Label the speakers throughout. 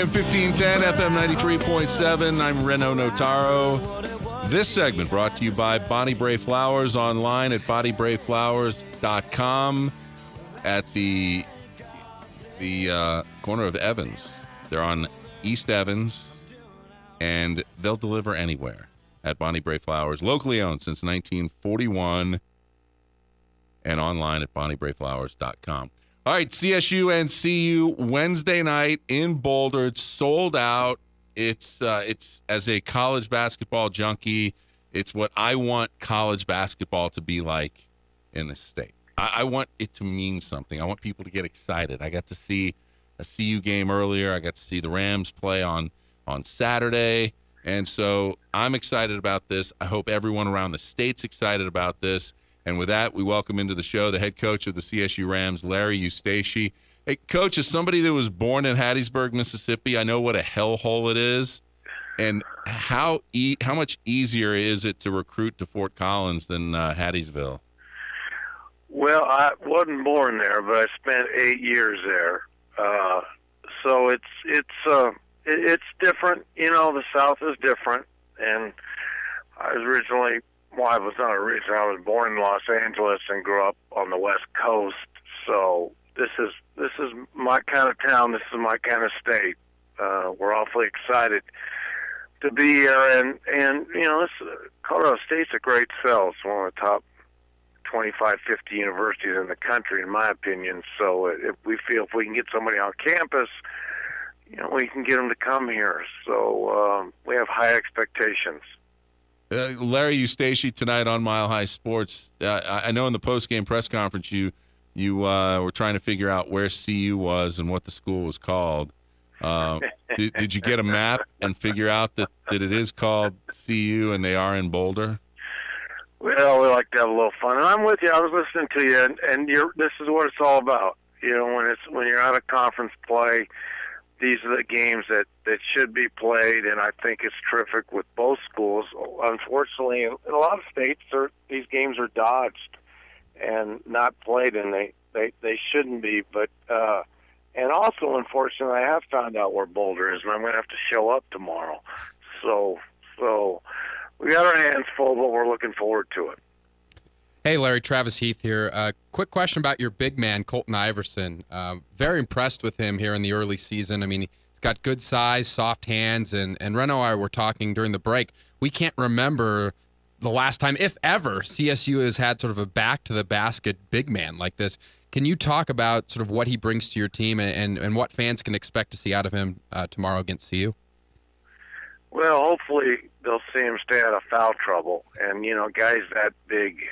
Speaker 1: AM 1510, FM 93.7. I'm Renaud Notaro. This segment brought to you by Bonnie Bray Flowers, online at bonniebrayflowers.com at the corner of Evans. They're on East Evans, and they'll deliver anywhere at Bonnie Bray Flowers, locally owned since 1941, and online at bonniebrayflowers.com. All right, CSU and CU Wednesday night in Boulder. It's sold out. It's as a college basketball junkie, it's what I want college basketball to be like in the state. I want it to mean something. I want people to get excited. I got to see a CU game earlier. I got to see the Rams play on Saturday. And so I'm excited about this. I hope everyone around the state's excited about this. And with that, we welcome into the show the head coach of the CSU Rams, Larry Eustachy. Hey, Coach, as somebody that was born in Hattiesburg, Mississippi, I know what a hellhole it is. And how much easier is it to recruit to Fort Collins than Hattiesville?
Speaker 2: Well, I wasn't born there, but I spent 8 years there. So it's different. You know, the South is different. And I was originally... Well, I was not originally. I was born in Los Angeles and grew up on the West Coast. So this is my kind of town. This is my kind of state. We're awfully excited to be here, and you know, Colorado State's a great sell. It's one of the top 25, 50 universities in the country, in my opinion. So if we can get somebody on campus, you know, we can get them to come here. So we have high expectations.
Speaker 1: Larry Eustachy tonight on Mile High Sports. I know in the post-game press conference you were trying to figure out where CU was and what the school was called. Did you get a map and figure out that it is called CU and they are in Boulder?
Speaker 2: Well, we like to have a little fun, and I'm with you. I was listening to you, and this is what it's all about. You know, when you're out of conference play, these are the games that should be played, and I think it's terrific with both schools. Unfortunately, in a lot of states, these games are dodged and not played, and they shouldn't be. But and also, unfortunately, I have found out where Boulder is, and I'm going to have to show up tomorrow. So we got our hands full, but we're looking forward to it.
Speaker 3: Hey, Larry, Travis Heath here. Quick question about your big man, Colton Iverson. Very impressed with him here in the early season. I mean, he's got good size, soft hands, and Renaud and I were talking during the break. We can't remember the last time, if ever, CSU has had sort of a back-to-the-basket big man like this. Can you talk about sort of what he brings to your team and what fans can expect to see out of him tomorrow against CU?
Speaker 2: Well, hopefully they'll see him stay out of foul trouble. And, you know, guys that big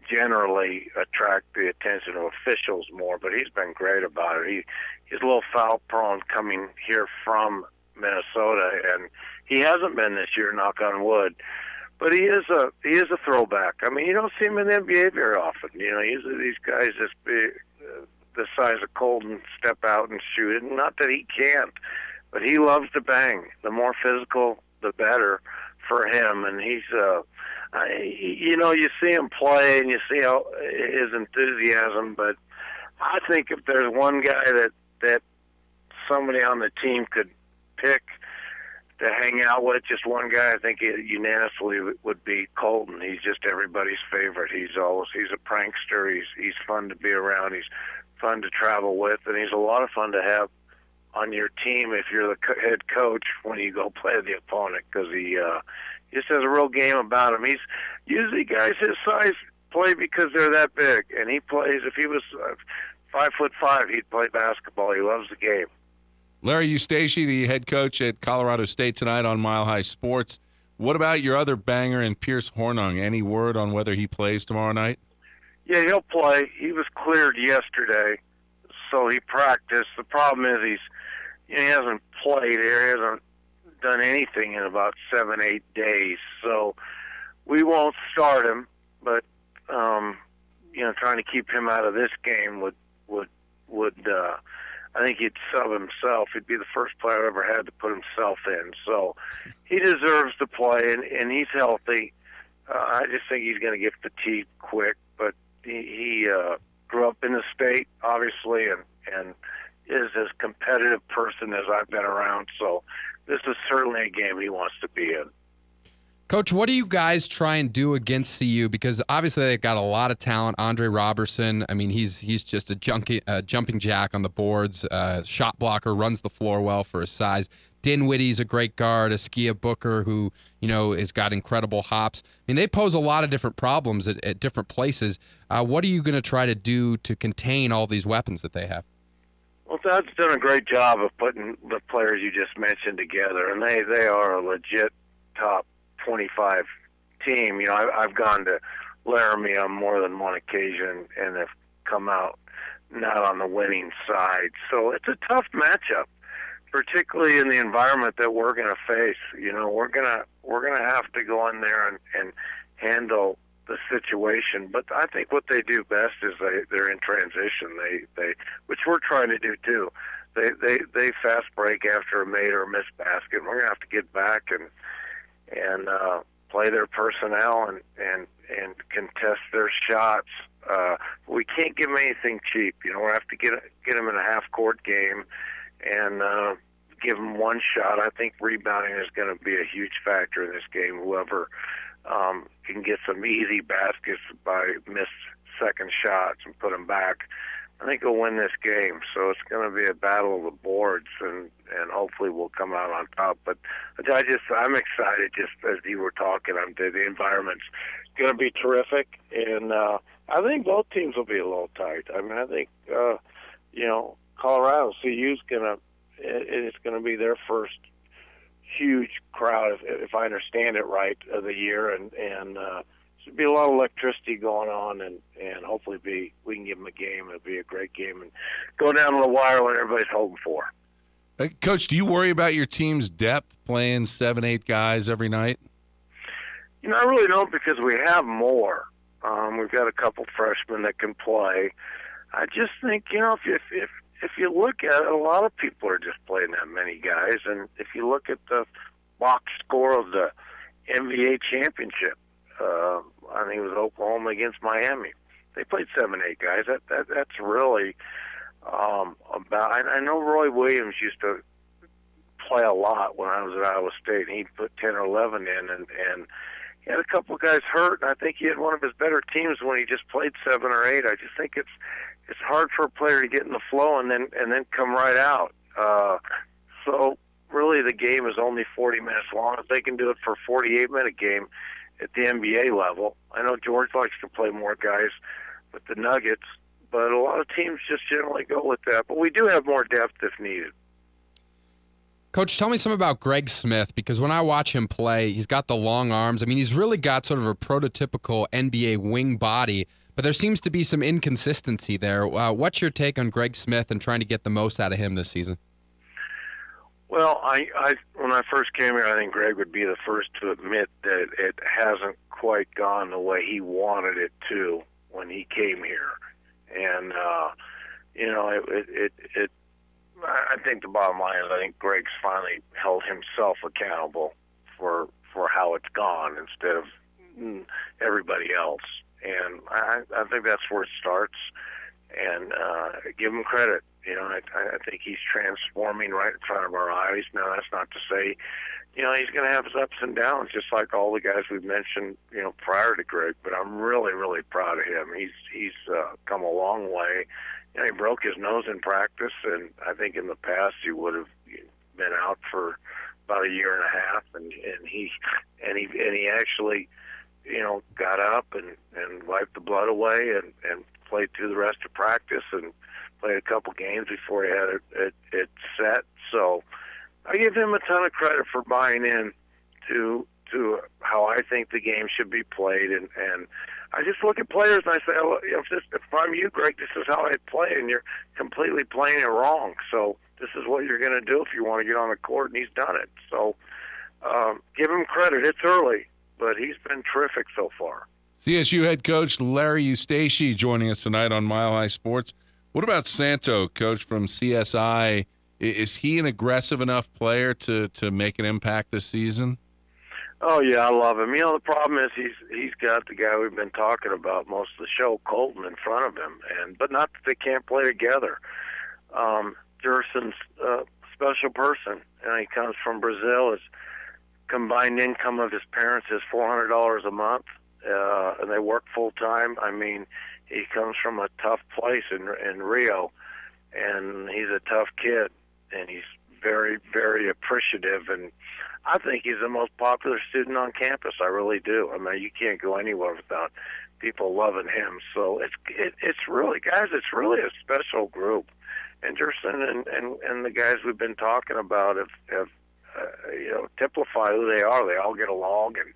Speaker 2: generally attract the attention of officials more, but he's been great about it. He's a little foul prone coming here from Minnesota, and he hasn't been this year, knock on wood. But he is a throwback. I mean, you don't see him in the NBA very often. You know, these guys this big, the size of Colton, step out and shoot it. Not that he can't, but he loves to bang. The more physical, the better for him, and he's you know, you see him play and you see how his enthusiasm, but I think if there's one guy that somebody on the team could pick to hang out with, just one guy, I think it unanimously would be Colton. He's just everybody's favorite. He's a prankster. He's fun to be around. He's fun to travel with, and he's a lot of fun to have on your team if you're the head coach when you go play the opponent, because he just has a real game about him. He's usually guys his size play because they're that big, and he plays. If he was 5'5", he'd play basketball. He loves the game.
Speaker 1: Larry Eustachy, the head coach at Colorado State tonight on Mile High Sports. What about your other banger in Pierce Hornung? Any word on whether he plays tomorrow night?
Speaker 2: Yeah, he'll play. He was cleared yesterday, so he practiced. The problem is he hasn't played here. He hasn't done anything in about 7-8 days, so we won't start him. But you know, trying to keep him out of this game would I think he'd sub himself. He'd be the first player I've ever had to put himself in. So he deserves to play, and he's healthy. I just think he's going to get fatigued quick. But he grew up in the state, obviously, and is as competitive person person as I've been around. So this is certainly a game he wants to be in.
Speaker 3: Coach, what do you guys try and do against CU? Because obviously they've got a lot of talent. Andre Robertson, I mean, he's just a jumping jack on the boards, shot blocker, runs the floor well for his size. Dinwiddie's a great guard, Askia Booker, who, has got incredible hops. I mean, they pose a lot of different problems at different places. What are you going to try to do to contain all these weapons that they have?
Speaker 2: Well, Todd's done a great job of putting the players you just mentioned together, and they are a legit top 25 team. I've gone to Laramie on more than one occasion and have come out not on the winning side. So it's a tough matchup, particularly in the environment that we're going to face. We're gonna have to go in there and handle the situation. But I think what they do best is they're in transition. They which we're trying to do too. They fast break after a made or missed basket. We're gonna have to get back and play their personnel and contest their shots. We can't give them anything cheap. We have to get them in a half-court game and give them one shot. I think rebounding is going to be a huge factor in this game. Whoever can get some easy baskets by missed second shots and put them back, I think we'll win this game. So it's going to be a battle of the boards, and hopefully we'll come out on top. But I'm excited just as you were talking. The environment's going to be terrific, and I think both teams will be a little tight. I mean, I think Colorado CU's it's going to be their first huge crowd, if I understand it right, of the year, and should be a lot of electricity going on, and hopefully we can give them a game. It'll be a great game and go down to the wire when everybody's hoping for.
Speaker 1: Coach, do you worry about your team's depth playing 7-8 guys every night?
Speaker 2: I really don't, because we have more. We've got a couple freshmen that can play. I just think, if you look at it, a lot of people are just playing that many guys, and if you look at the box score of the NBA championship, I think it was Oklahoma against Miami. They played 7-8 guys. That's really about. I know Roy Williams used to play a lot when I was at Iowa State, and he'd put 10 or 11 in, and he had a couple of guys hurt, and I think he had one of his better teams when he just played 7 or 8. I just think it's hard for a player to get in the flow and then come right out. So really, the game is only 40 minutes long. If they can do it for a 48-minute game at the NBA level, I know George likes to play more guys with the Nuggets, but a lot of teams just generally go with that. But we do have more depth if needed.
Speaker 3: Coach, tell me something about Greg Smith, because when I watch him play, he's got the long arms. I mean, he's really got sort of a prototypical NBA wing body, but there seems to be some inconsistency there. What's your take on Greg Smith and trying to get the most out of him this season?
Speaker 2: Well, I when I first came here, I think Greg would be the first to admit that it hasn't quite gone the way he wanted it to when he came here, and I think the bottom line is I think Greg's finally held himself accountable for how it's gone instead of everybody else, and I think that's where it starts. And give him credit. I think he's transforming right in front of our eyes. Now, that's not to say, he's going to have his ups and downs, just like all the guys we've mentioned, prior to Greg. But I'm really, really proud of him. He's come a long way. He broke his nose in practice, and I think in the past he would have been out for about a year and a half. And he actually, got up and wiped the blood away and played through the rest of practice and played a couple games before he had it set. So I give him a ton of credit for buying in to how I think the game should be played. And I just look at players and I say, if I'm you, Greg, this is how I play, and you're completely playing it wrong. So this is what you're going to do if you want to get on the court, and he's done it. So give him credit. It's early, but he's been terrific so far.
Speaker 1: CSU head coach Larry Eustachy joining us tonight on Mile High Sports. What about Santo, coach from CSI? Is he an aggressive enough player to make an impact this season?
Speaker 2: Oh, yeah, I love him. The problem is he's got the guy we've been talking about most of the show, Colton, in front of him, but not that they can't play together. Jerson's special person. He comes from Brazil. His combined income of his parents is $400 a month, and they work full time. I mean, he comes from a tough place in Rio, and he's a tough kid, and he's very, very appreciative. And I think he's the most popular student on campus. I really do. I mean, you can't go anywhere without people loving him. So it's really, guys, it's really a special group. And Jerson and the guys we've been talking about have typified who they are. They all get along, and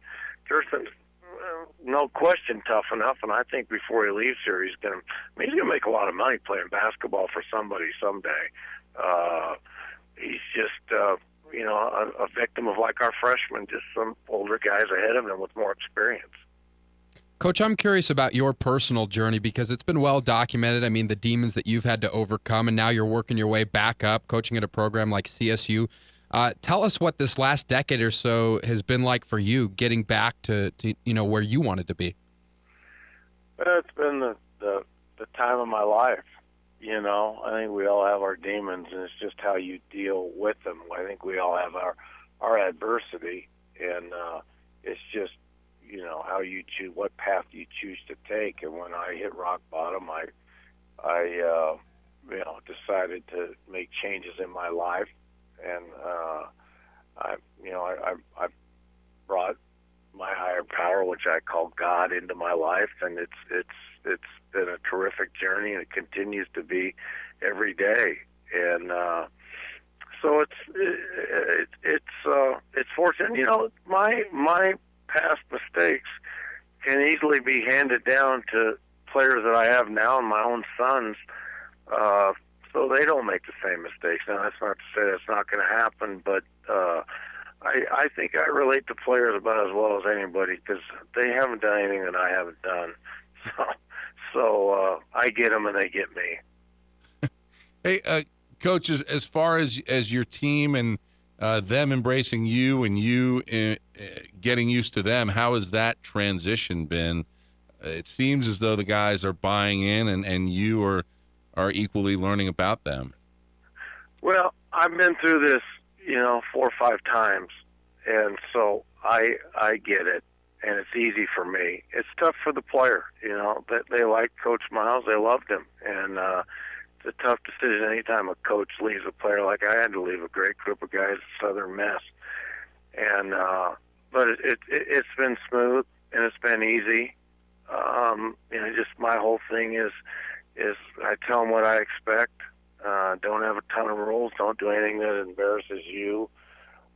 Speaker 2: Jerson's no question tough enough. And I think before he leaves here, he's gonna make a lot of money playing basketball for somebody someday. He's just a victim of, like, our freshmen, just some older guys ahead of him with more experience.
Speaker 3: Coach, I'm curious about your personal journey because it's been well documented. I mean, the demons that you've had to overcome, and now you're working your way back up, coaching at a program like CSU. Tell us what this last decade or so has been like for you, getting back to where you wanted to be.
Speaker 2: It's been the time of my life. I think we all have our demons, and it's just how you deal with them. I think we all have our adversity, and it's just how you choose, what path you choose to take. And when I hit rock bottom, I decided to make changes in my life, and I brought my higher power, which I call God, into my life, and it's been a terrific journey, and it continues to be every day. And so it's fortunate. My past mistakes can easily be handed down to players that I have now and my own sons, so they don't make the same mistakes. Now, that's not to say that's not going to happen, but I think I relate to players about as well as anybody because they haven't done anything that I haven't done. So I get them and they get me.
Speaker 1: Hey, Coach, as far as your team and them embracing you and you getting used to them, how has that transition been? It seems as though the guys are buying in and you are equally learning about them. Well,
Speaker 2: I've been through this, 4 or 5 times, and so I get it, and it's easy for me. It's tough for the player, that they like Coach Miles, they loved him, and it's a tough decision anytime a coach leaves a player like I had to leave a great group of guys at Southern Miss. And but it's been smooth and it's been easy. Just my whole thing is I tell them what I expect. Don't have a ton of rules. Don't do anything that embarrasses you,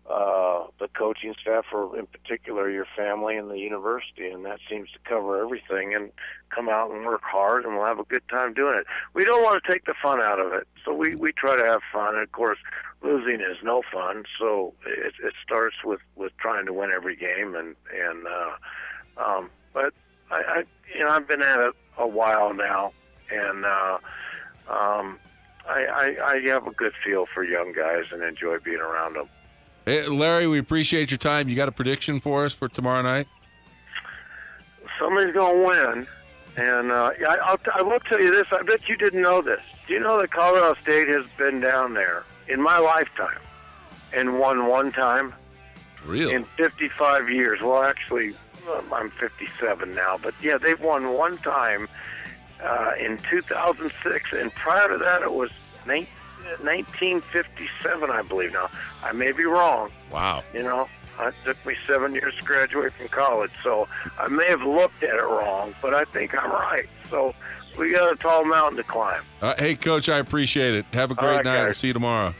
Speaker 2: the coaching staff, or in particular your family and the university, and that seems to cover everything. And come out and work hard, and we'll have a good time doing it. We don't want to take the fun out of it, so we try to have fun. And of course, losing is no fun. So it starts with trying to win every game, but I've been at it a while now, and I have a good feel for young guys and enjoy being around them.
Speaker 1: Hey, Larry, we appreciate your time. You got a prediction for us for tomorrow night?
Speaker 2: Somebody's going to win. And I will tell you this. I bet you didn't know this. Do you know that Colorado State has been down there in my lifetime and won one time?
Speaker 1: Really?
Speaker 2: In 55 years. Well, actually, I'm 57 now. But, yeah, they've won one time in 2006. And prior to that, it was 1957, I believe. Now, I may be wrong.
Speaker 1: Wow.
Speaker 2: It took me 7 years to graduate from college, so I may have looked at it wrong, but I think I'm right. So we got a tall mountain to climb.
Speaker 1: Hey, Coach, I appreciate it. Have a great night.
Speaker 2: Guys.
Speaker 1: I'll see you tomorrow.